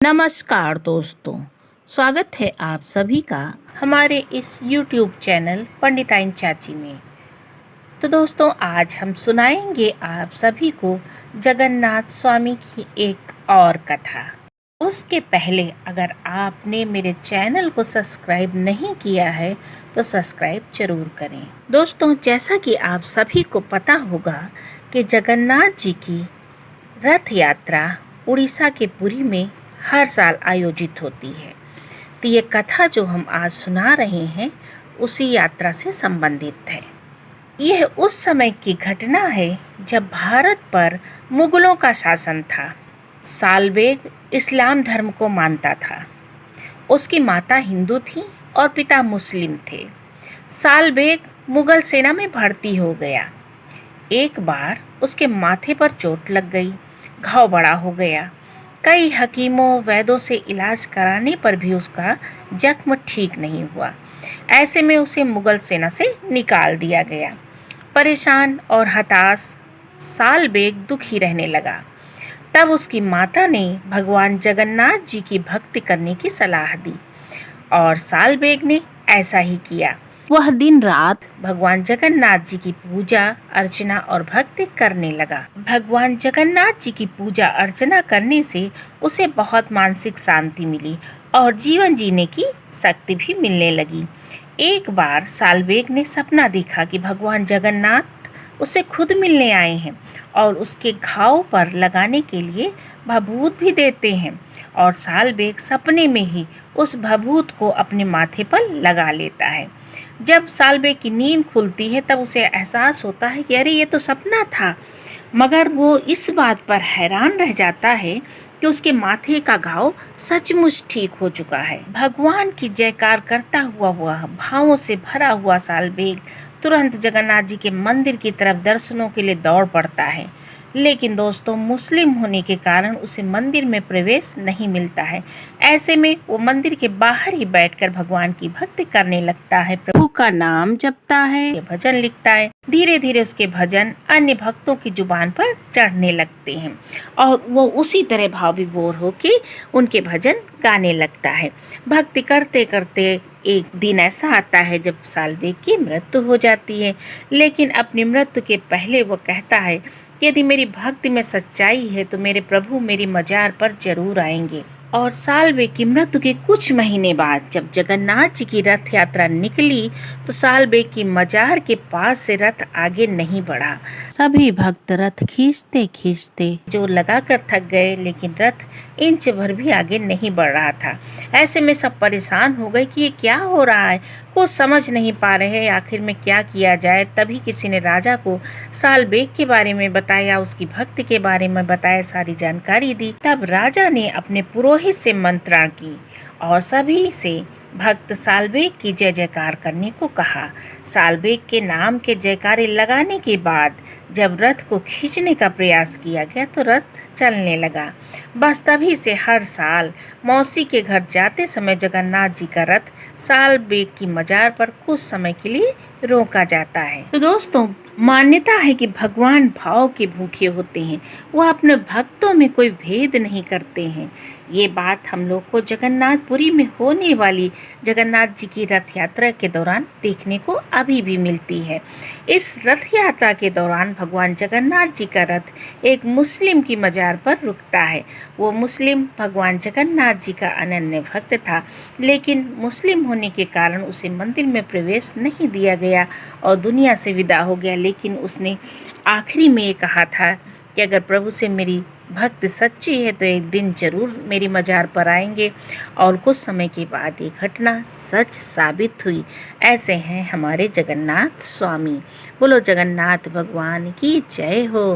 नमस्कार दोस्तों, स्वागत है आप सभी का हमारे इस YouTube चैनल पंडिताइन चाची में। तो दोस्तों, आज हम सुनाएंगे आप सभी को जगन्नाथ स्वामी की एक और कथा। उसके पहले अगर आपने मेरे चैनल को सब्सक्राइब नहीं किया है तो सब्सक्राइब जरूर करें। दोस्तों, जैसा कि आप सभी को पता होगा कि जगन्नाथ जी की रथ यात्रा उड़ीसा के पुरी में हर साल आयोजित होती है। तो ये कथा जो हम आज सुना रहे हैं उसी यात्रा से संबंधित है। यह उस समय की घटना है जब भारत पर मुगलों का शासन था। सालबेग इस्लाम धर्म को मानता था। उसकी माता हिंदू थी और पिता मुस्लिम थे। सालबेग मुगल सेना में भर्ती हो गया। एक बार उसके माथे पर चोट लग गई, घाव बड़ा हो गया। कई हकीमों वैद्यों से इलाज कराने पर भी उसका जख्म ठीक नहीं हुआ। ऐसे में उसे मुगल सेना से निकाल दिया गया। परेशान और हताश सालबेग दुखी रहने लगा। तब उसकी माता ने भगवान जगन्नाथ जी की भक्ति करने की सलाह दी और सालबेग ने ऐसा ही किया। वह दिन रात भगवान जगन्नाथ जी की पूजा अर्चना और भक्ति करने लगा। भगवान जगन्नाथ जी की पूजा अर्चना करने से उसे बहुत मानसिक शांति मिली और जीवन जीने की शक्ति भी मिलने लगी। एक बार सालबेग ने सपना देखा कि भगवान जगन्नाथ उसे खुद मिलने आए हैं और उसके घाव पर लगाने के लिए भभूत भी देते हैं, और सालबेग सपने में ही उस भभूत को अपने माथे पर लगा लेता है। जब सालबेग की नींद खुलती है तब उसे एहसास होता है कि अरे ये तो सपना था, मगर वो इस बात पर हैरान रह जाता है कि उसके माथे का घाव सचमुच ठीक हो चुका है। भगवान की जयकार करता हुआ भावों से भरा हुआ सालबेग तुरंत जगन्नाथ जी के मंदिर की तरफ दर्शनों के लिए दौड़ पड़ता है। लेकिन दोस्तों, मुस्लिम होने के कारण उसे मंदिर में प्रवेश नहीं मिलता है। ऐसे में वो मंदिर के बाहर ही बैठकर भगवान की भक्ति करने लगता है, प्रभु का नाम जपता है, भजन लिखता है। धीरे धीरे उसके भजन अन्य भक्तों की जुबान पर चढ़ने लगते हैं और वो उसी तरह भाव विभोर होके उनके भजन गाने लगता है। भक्ति करते करते एक दिन ऐसा आता है जब सालबेग की मृत्यु हो जाती है। लेकिन अपनी मृत्यु के पहले वो कहता है कि यदि मेरी भक्ति में सच्चाई है तो मेरे प्रभु मेरी मजार पर जरूर आएंगे। और सालबेग की मृत्यु के कुछ महीने बाद जब जगन्नाथ जी की रथ यात्रा निकली तो सालबेग की मजार के पास से रथ आगे नहीं बढ़ा। सभी भक्त रथ खींचते खींचते जो लगाकर थक गए, लेकिन रथ इंच भर भी आगे नहीं बढ़ रहा था। ऐसे में सब परेशान हो गए कि ये क्या हो रहा है, कुछ समझ नहीं पा रहे आखिर में क्या किया जाए। तभी किसी ने राजा को सालबेग के बारे में बताया, उसकी भक्ति के बारे में बताया, सारी जानकारी दी। तब राजा ने अपने पुरोहित से मंत्रणा की और सभी से भक्त सालबेग की जय जयकार करने को कहा। सालबेग के नाम के जयकारे लगाने के बाद जब रथ को खींचने का प्रयास किया गया तो रथ चलने लगा। बस तभी से हर साल मौसी के घर जाते समय जगन्नाथ जी का रथ सालबेग की मजार पर कुछ समय के लिए रोका जाता है। तो दोस्तों, मान्यता है कि भगवान भाव के भूखे होते हैं, वह अपने भक्तों में कोई भेद नहीं करते हैं। ये बात हम लोग को जगन्नाथपुरी में होने वाली जगन्नाथ जी की रथ यात्रा के दौरान देखने को अभी भी मिलती है। इस रथ यात्रा के दौरान भगवान जगन्नाथ जी का रथ एक मुस्लिम की मजार पर रुकता है। वो मुस्लिम भगवान जगन्नाथ जी का अनन्य भक्त था, लेकिन मुस्लिम होने के कारण उसे मंदिर में प्रवेश नहीं दिया गया और दुनिया से विदा हो गया। लेकिन उसने आखिरी में ये कहा था कि अगर प्रभु से मेरी भक्ति सच्ची है तो एक दिन जरूर मेरी मजार पर आएंगे, और कुछ समय के बाद ये घटना सच साबित हुई। ऐसे हैं हमारे जगन्नाथ स्वामी। बोलो जगन्नाथ भगवान की जय हो।